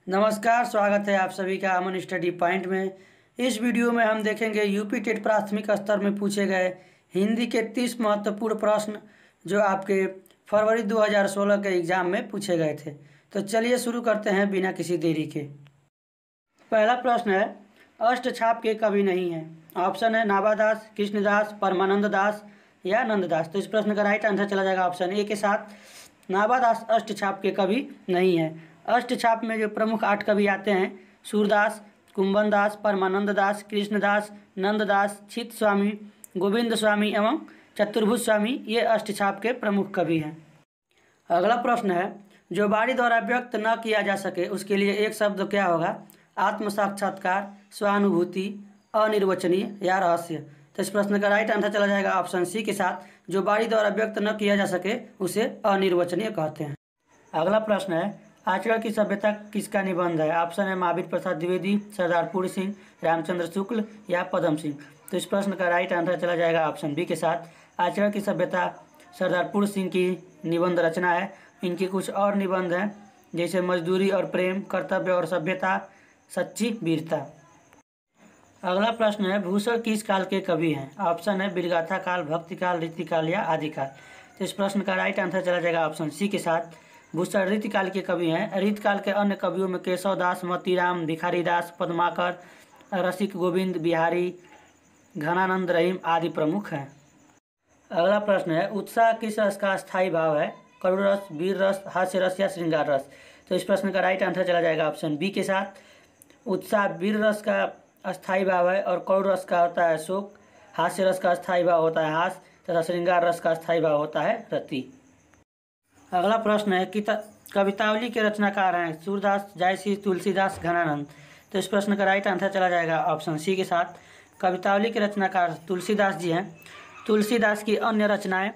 नमस्कार, स्वागत है आप सभी का अमन स्टडी पॉइंट में। इस वीडियो में हम देखेंगे यूपी टेट प्राथमिक स्तर में पूछे गए हिंदी के 30 महत्वपूर्ण प्रश्न जो आपके फरवरी 2016 के एग्जाम में पूछे गए थे। तो चलिए शुरू करते हैं बिना किसी देरी के। पहला प्रश्न है, अष्टछाप के कवि नहीं है। ऑप्शन है नाभादास, कृष्णदास, परमानंद दास या नंददास। तो इस प्रश्न का राइट आंसर चला जाएगा ऑप्शन ए के साथ, नाभादास अष्टछाप के कवि नहीं है। अष्टछाप में जो प्रमुख 8 कवि आते हैं, सूरदास, कुंभन दास, परमानंद दास, कृष्णदास, नंददास, चित स्वामी, गोविंद स्वामी एवं चतुर्भुज स्वामी, ये अष्टछाप के प्रमुख कवि हैं। अगला प्रश्न है, जो वाणी द्वारा व्यक्त न किया जा सके उसके लिए एक शब्द क्या होगा। आत्म साक्षात्कार, स्वानुभूति, अनिर्वचनीय या रहस्य। तो इस प्रश्न का राइट आंसर चला जाएगा ऑप्शन सी के साथ, जो वाणी द्वारा व्यक्त न किया जा सके उसे अनिर्वचनीय कहते हैं। अगला प्रश्न है, आचरण की सभ्यता किसका निबंध है। ऑप्शन है महावीर प्रसाद द्विवेदी, सरदार पूर्ण सिंह, रामचंद्र शुक्ल या पदम सिंह। तो इस प्रश्न का राइट आंसर चला जाएगा ऑप्शन बी के साथ, आचरण की सभ्यता सरदार पूर्ण सिंह की निबंध रचना है। इनके कुछ और निबंध हैं जैसे मजदूरी और प्रेम, कर्तव्य और सभ्यता, सच्ची वीरता। अगला प्रश्न है, भूषण किस काल के कवि हैं। ऑप्शन है वीरगाथा काल, भक्ति काल, रीतिकाल या आदिकाल। तो इस प्रश्न का राइट आंसर चला जाएगा ऑप्शन सी के साथ, भूषण रीतिकाल के कवि हैं। रीतिकाल के अन्य कवियों में केशव दास, मोतीराम, भिखारी दास, पद्माकर, रसिक गोविंद बिहारी, घनानंद रहीम आदि प्रमुख हैं। अगला प्रश्न है, उत्साह किस रस का स्थायी भाव है। करुण रस, वीर रस, हास्य रस या श्रृंगार रस। तो इस प्रश्न का राइट आंसर चला जाएगा ऑप्शन बी के साथ, उत्साह वीर रस का अस्थायी भाव है और करुण रस का होता है शोक, हास्य रस का स्थायी भाव होता है हास तथा श्रृंगार रस का स्थायी भाव होता है रति। अगला प्रश्न है, कवितावली के रचनाकार हैं सूरदास, जायसी, तुलसीदास, घनानंद। तो इस प्रश्न का राइट आंसर चला जाएगा ऑप्शन सी के साथ, कवितावली के रचनाकार तुलसीदास जी हैं। तुलसीदास की अन्य रचनाएं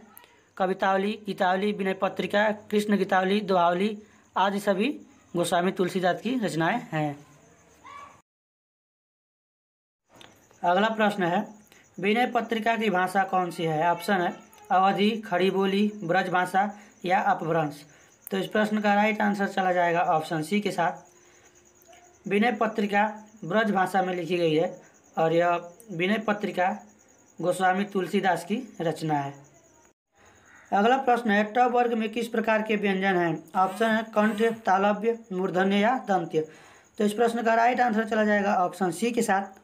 कवितावली, गीतावली, विनय पत्रिका, कृष्ण गीतावली, दोहावली आदि सभी गोस्वामी तुलसीदास की रचनाएं हैं। अगला प्रश्न है, विनय पत्रिका की भाषा कौन सी है। ऑप्शन है अवधी, खड़ी बोली, ब्रज भाषा या अपभ्रंश। तो इस प्रश्न का राइट आंसर चला जाएगा ऑप्शन सी के साथ, विनय पत्रिका ब्रज भाषा में लिखी गई है और यह विनय पत्रिका गोस्वामी तुलसीदास की रचना है। अगला प्रश्न है, ट वर्ग में किस प्रकार के व्यंजन हैं। ऑप्शन है कंठ, तालव्य, मूर्धन्य या दंत्य। तो इस प्रश्न का राइट आंसर चला जाएगा ऑप्शन सी के साथ,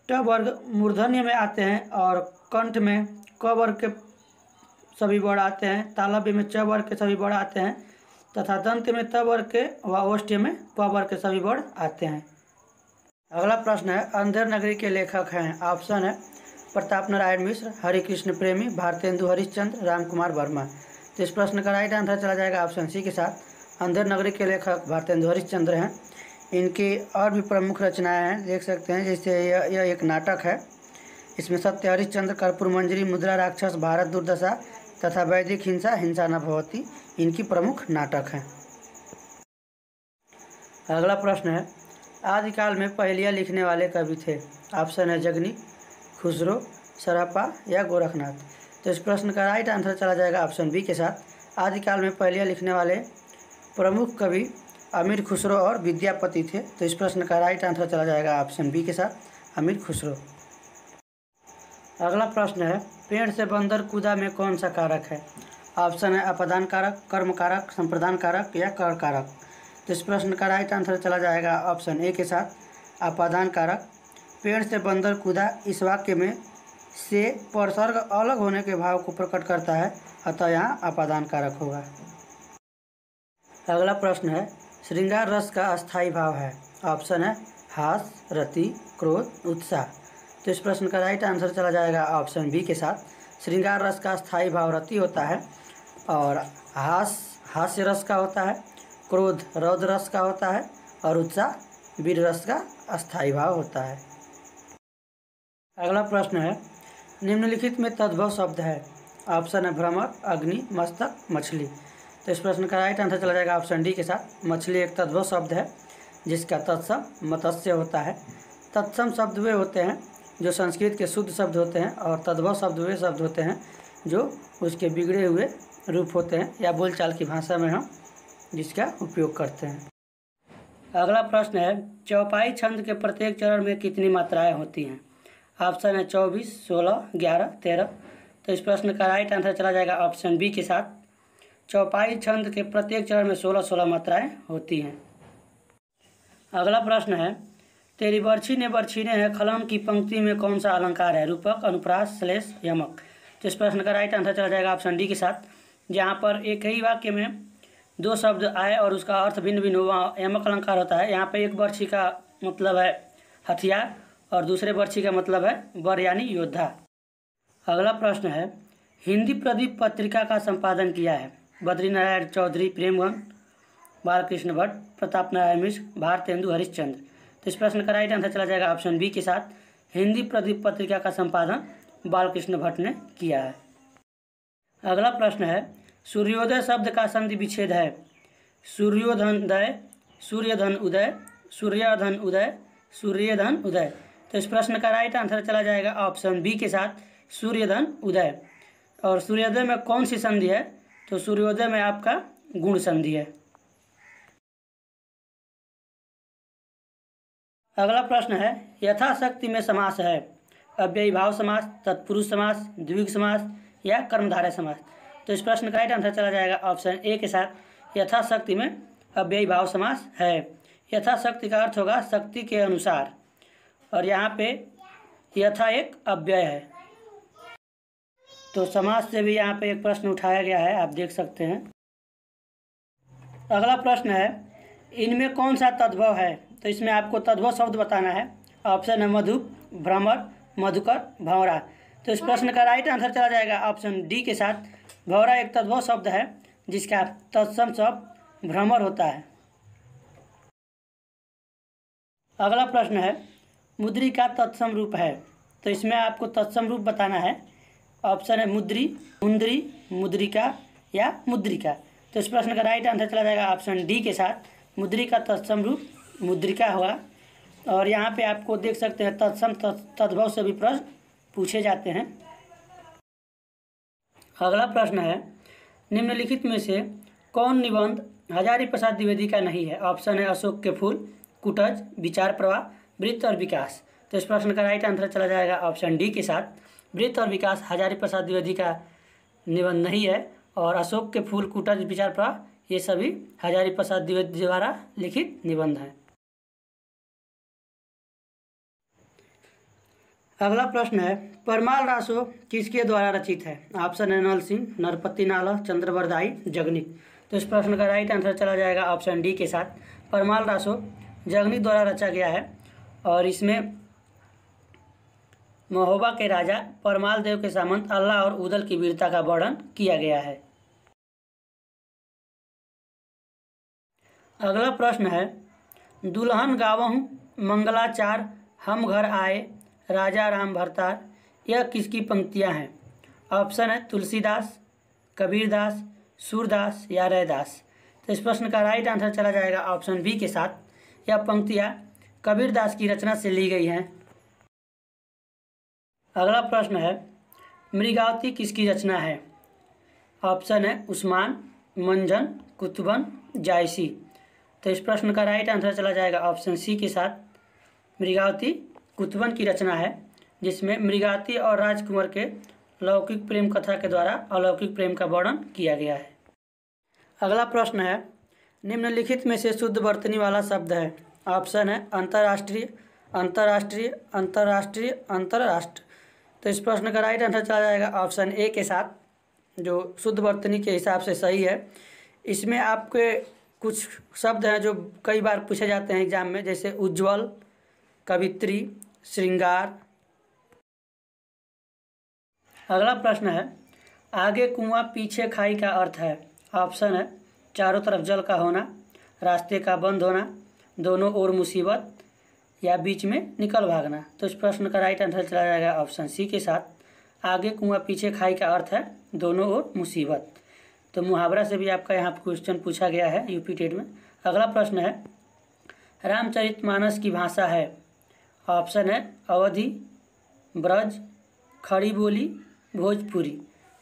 ट वर्ग मूर्धन्य में आते हैं और कंठ में क वर्ग के सभी वर्ण आते हैं, तालव्य में च वर्ग के सभी वर्ण आते हैं तथा दंत्य में त वर्ग के व ओष्ठ्य में प वर्ग के सभी वर्ण आते हैं। अगला प्रश्न है, अंधेर नगरी के लेखक हैं। ऑप्शन है प्रताप नारायण मिश्र, हरिकृष्ण प्रेमी, भारतेंदु हरिश्चंद्र, रामकुमार वर्मा। तो इस प्रश्न का राइट आंसर चला जाएगा ऑप्शन सी के साथ, अंधेर नगरी के लेखक भारतेंदु हरिश्चंद्र हैं। इनकी और भी प्रमुख रचनाएं हैं, देख सकते हैं, जैसे यह एक नाटक है, इसमें सत्य हरिश्चंद्र, कर्पूर मंजरी, मुद्रा राक्षस, भारत दुर्दशा तथा वैदिक हिंसा, हिंसा न भवती इनकी प्रमुख नाटक हैं। अगला प्रश्न है, आदिकाल में पहेलियाँ लिखने वाले कवि थे। ऑप्शन है जगनी, खुसरो, सरापा या गोरखनाथ। तो इस प्रश्न का राइट आंसर चला जाएगा ऑप्शन बी के साथ, आदिकाल में पहेलियाँ लिखने वाले प्रमुख कवि अमीर खुसरो और विद्यापति थे। तो इस प्रश्न का राइट आंसर चला जाएगा ऑप्शन बी के साथ, अमीर खुसरो। अगला प्रश्न है, पेड़ से बंदर कूदा में कौन सा कारक है। ऑप्शन है अपादान कारक, कर्म कारक, संप्रदान कारक या कर कारक। तो इस प्रश्न का राइट आंसर चला जाएगा ऑप्शन ए के साथ, अपादान कारक। पेड़ से बंदर कूदा इस वाक्य में से परसर्ग अलग होने के भाव को प्रकट करता है, अतः यहाँ अपादान कारक होगा। अगला प्रश्न है, श्रृंगार रस का अस्थायी भाव है। ऑप्शन है हास, रति, क्रोध, उत्साह। तो इस प्रश्न का राइट आंसर चला जाएगा ऑप्शन बी के साथ, श्रृंगार रस का स्थायी भाव रति होता है और हास्य रस का होता है, क्रोध रौद्र रस का होता है और उत्साह वीर रस का अस्थायी भाव होता है। अगला प्रश्न है, निम्नलिखित में तद्भव शब्द है। ऑप्शन है भ्रमर, अग्नि, मस्तक, मछली। तो इस प्रश्न का राइट आंसर चला जाएगा ऑप्शन डी के साथ, मछली एक तद्भव शब्द है जिसका तत्सम मत्स्य होता है। तत्सम शब्द वे होते हैं जो संस्कृत के शुद्ध शब्द होते हैं और तद्भव शब्द वे शब्द होते हैं जो उसके बिगड़े हुए रूप होते हैं या बोलचाल की भाषा में हम जिसका उपयोग करते हैं। अगला प्रश्न है, चौपाई छंद के प्रत्येक चरण में कितनी मात्राएं होती हैं? ऑप्शन है 24, 16, 11, 13। तो इस प्रश्न का राइट आंसर चला जाएगा ऑप्शन बी के साथ। चौपाई छंद के प्रत्येक चरण में 16 मात्राएं होती हैं। अगला प्रश्न है, तेरी बरछी ने बरछीने है खलम की पंक्ति में कौन सा अलंकार है? रूपक, अनुप्रास, श्लेष, यमक। तो इस प्रश्न का राइट आंसर चला जाएगा ऑप्शन डी के साथ। जहाँ पर एक ही वाक्य में दो शब्द आए और उसका अर्थ भिन्न भिन्न हुआ, यमक अलंकार होता है। यहाँ पे एक बरछी का मतलब है हथियार और दूसरे बरछी का मतलब है वर यानी योद्धा। अगला प्रश्न है, हिंदी प्रदीप पत्रिका का संपादन किया है? बद्रीनारायण चौधरी, प्रेमगंज, बालकृष्ण भट्ट, प्रताप नारायण मिश्र, भारतेंदु हरिश्चंद्र। तो इस प्रश्न का राइट आंसर चला जाएगा ऑप्शन बी के साथ। हिंदी प्रदीप पत्रिका का संपादन बालकृष्ण भट्ट ने किया है। अगला प्रश्न है, सूर्योदय शब्द का संधि विच्छेद है? सूर्योधनोदय, सूर्यधन उदय, सूर्यधन उदय, सूर्यधन उदय। तो इस प्रश्न का राइट आंसर चला जाएगा ऑप्शन बी के साथ, सूर्यधन उदय। और सूर्योदय में कौन सी संधि है? तो सूर्योदय में आपका गुण संधि है। अगला प्रश्न है, यथाशक्ति में समास है? अव्ययी भाव समास, तत्पुरुष समास, द्विग समास या कर्मधारय समास। तो इस प्रश्न का राइट आंसर चला जाएगा ऑप्शन ए के साथ, यथाशक्ति में अव्ययी भाव समास है। यथाशक्ति का अर्थ होगा शक्ति के अनुसार, और यहाँ पे यथा एक अव्यय है। तो समास से भी यहाँ पे एक प्रश्न उठाया गया है, आप देख सकते हैं। अगला प्रश्न है, इनमें कौन सा तद्भव है? तो इसमें आपको तद्भव शब्द बताना है। ऑप्शन है मधु, भ्रमर, मधुकर, भंवरा। तो इस प्रश्न का राइट आंसर चला जाएगा ऑप्शन डी के साथ। भंवरा एक तद्भव शब्द है जिसका तत्सम शब्द भ्रमर होता है। अगला प्रश्न है, मुद्री का तत्सम रूप है? तो इसमें आपको तत्सम रूप बताना है। ऑप्शन है मुद्री, मुंद्री, मुद्रिका या मुद्रिका। तो इस प्रश्न का राइट आंसर चला जाएगा ऑप्शन डी के साथ। मुद्री का तत्सम रूप मुद्रिका हुआ। और यहाँ पे आपको देख सकते हैं तत्सम तद्भव से भी प्रश्न पूछे जाते हैं। अगला प्रश्न है, निम्नलिखित में से कौन निबंध हजारी प्रसाद द्विवेदी का नहीं है? ऑप्शन है अशोक के फूल, कुटज, विचार प्रवाह, वृत्त और विकास। तो इस प्रश्न का राइट आंसर चला जाएगा ऑप्शन डी के साथ। वृत्त और विकास हजारी प्रसाद द्विवेदी का निबंध नहीं है, और अशोक के फूल, कुटज, विचार प्रवाह ये सभी हजारी प्रसाद द्विवेदी द्वारा लिखित निबंध हैं। अगला प्रश्न है, परमाल रासो किसके द्वारा रचित है? ऑप्शन है नल सिंह, नरपति नाला, चंद्रवरदाई, जगनिक। तो इस प्रश्न का राइट आंसर चला जाएगा ऑप्शन डी के साथ। परमाल रासो जगनिक द्वारा रचा गया है, और इसमें महोबा के राजा परमाल देव के सामंत अल्लाह और उदल की वीरता का वर्णन किया गया है। अगला प्रश्न है, दुल्हन गावहूँ मंगलाचार हम घर आए राजा राम भरतार, यह किसकी पंक्तियां हैं? ऑप्शन है तुलसीदास, कबीरदास, सूरदास या रैदास। तो इस प्रश्न का राइट आंसर चला जाएगा ऑप्शन बी के साथ। यह पंक्तियां कबीरदास की रचना से ली गई हैं। अगला प्रश्न है, मृगावती किसकी रचना है? ऑप्शन है उस्मान, मंजन, कुतुबन, जायसी। तो इस प्रश्न का राइट आंसर चला जाएगा ऑप्शन सी के साथ। मृगावती कुतुबन की रचना है, जिसमें मृगावती और राजकुंवर के लौकिक प्रेम कथा के द्वारा अलौकिक प्रेम का वर्णन किया गया है। अगला प्रश्न है, निम्नलिखित में से शुद्ध वर्तनी वाला शब्द है? ऑप्शन है अंतर्राष्ट्रीय, अंतर्राष्ट्रीय, अंतर्राष्ट्रीय, अंतर्राष्ट्र। तो इस प्रश्न का राइट आंसर चला जाएगा ऑप्शन ए के साथ, जो शुद्ध वर्तनी के हिसाब से सही है। इसमें आपके कुछ शब्द हैं जो कई बार पूछे जाते हैं एग्जाम में, जैसे उज्ज्वल, कवित्री, श्रृंगार। अगला प्रश्न है, आगे कुआं पीछे खाई का अर्थ है? ऑप्शन है चारों तरफ जल का होना, रास्ते का बंद होना, दोनों ओर मुसीबत या बीच में निकल भागना। तो इस प्रश्न का राइट आंसर चला जाएगा ऑप्शन सी के साथ। आगे कुआं पीछे खाई का अर्थ है दोनों ओर मुसीबत। तो मुहावरा से भी आपका यहाँ क्वेश्चन पूछा गया है यूपी टेट में। अगला प्रश्न है, रामचरितमानस की भाषा है? ऑप्शन है अवधी, ब्रज, खड़ी बोली, भोजपुरी।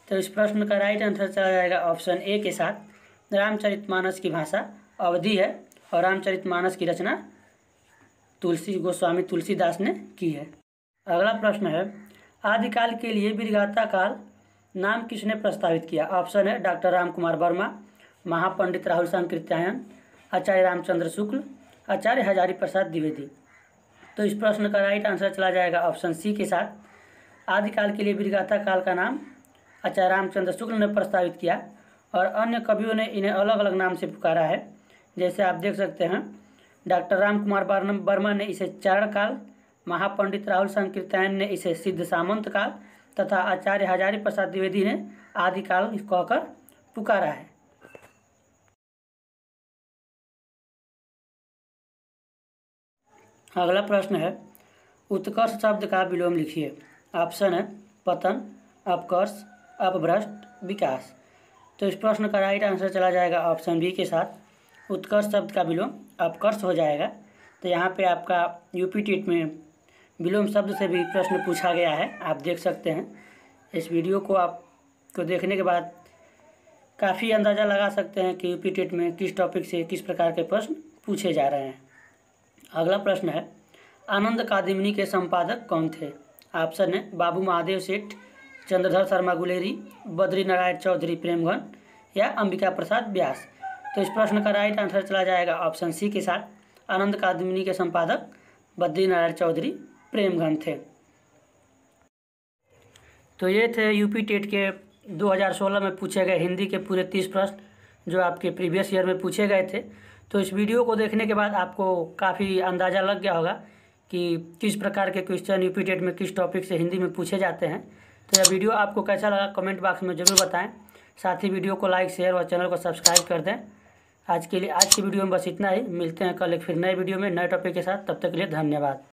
तो इस प्रश्न का राइट आंसर चला जाएगा ऑप्शन ए के साथ। रामचरितमानस की भाषा अवधी है और रामचरितमानस की रचना गोस्वामी तुलसीदास ने की है। अगला प्रश्न है, आदिकाल के लिए वीरगाथा काल नाम किसने प्रस्तावित किया? ऑप्शन है डॉक्टर रामकुमार वर्मा, महापंडित राहुल सांकृत्यायन, आचार्य रामचंद्र शुक्ल, आचार्य हजारी प्रसाद द्विवेदी। तो इस प्रश्न का राइट आंसर चला जाएगा ऑप्शन सी के साथ। आदिकाल के लिए वीरगाथा काल का नाम आचार्य रामचंद्र शुक्ल ने प्रस्तावित किया और अन्य कवियों ने इन्हें अलग अलग नाम से पुकारा है। जैसे आप देख सकते हैं, डॉक्टर रामकुमार वर्मा ने इसे चारण काल, महापंडित राहुल सांकृत्यायन ने इसे सिद्ध सामंत काल तथा आचार्य हजारी प्रसाद द्विवेदी ने आदिकाल कहकर पुकारा है। अगला प्रश्न है, उत्कर्ष शब्द का विलोम लिखिए। ऑप्शन है पतन, अपकर्ष, अपभ्रष्ट, विकास। तो इस प्रश्न का राइट आंसर चला जाएगा ऑप्शन बी के साथ। उत्कर्ष शब्द का विलोम अपकर्ष हो जाएगा। तो यहाँ पे आपका यूपी टेट में विलोम शब्द से भी प्रश्न पूछा गया है, आप देख सकते हैं। इस वीडियो को आपको देखने के बाद काफ़ी अंदाज़ा लगा सकते हैं कि यूपी टेट में किस टॉपिक से किस प्रकार के प्रश्न पूछे जा रहे हैं। अगला प्रश्न है, आनंद कादिमनी के संपादक कौन थे? ऑप्शन है बाबू महादेव सेठ, चंद्रधर शर्मा गुलेरी, बद्री नारायण चौधरी प्रेमघन या अंबिका प्रसाद व्यास। तो इस प्रश्न का राइट आंसर चला जाएगा ऑप्शन सी के साथ। आनंद कादिमनी के संपादक बद्री नारायण चौधरी प्रेमघन थे। तो ये थे यूपी टेट के 2016 में पूछे गए हिंदी के पूरे 30 प्रश्न जो आपके प्रीवियस ईयर में पूछे गए थे। तो इस वीडियो को देखने के बाद आपको काफ़ी अंदाज़ा लग गया होगा कि किस प्रकार के क्वेश्चन यूपी टेट में किस टॉपिक से हिंदी में पूछे जाते हैं। तो यह वीडियो आपको कैसा लगा कमेंट बॉक्स में ज़रूर बताएं। साथ ही वीडियो को लाइक, शेयर और चैनल को सब्सक्राइब कर दें। आज की वीडियो में बस इतना ही। मिलते हैं कल एक फिर नए वीडियो में नए टॉपिक के साथ। तब तक के लिए धन्यवाद।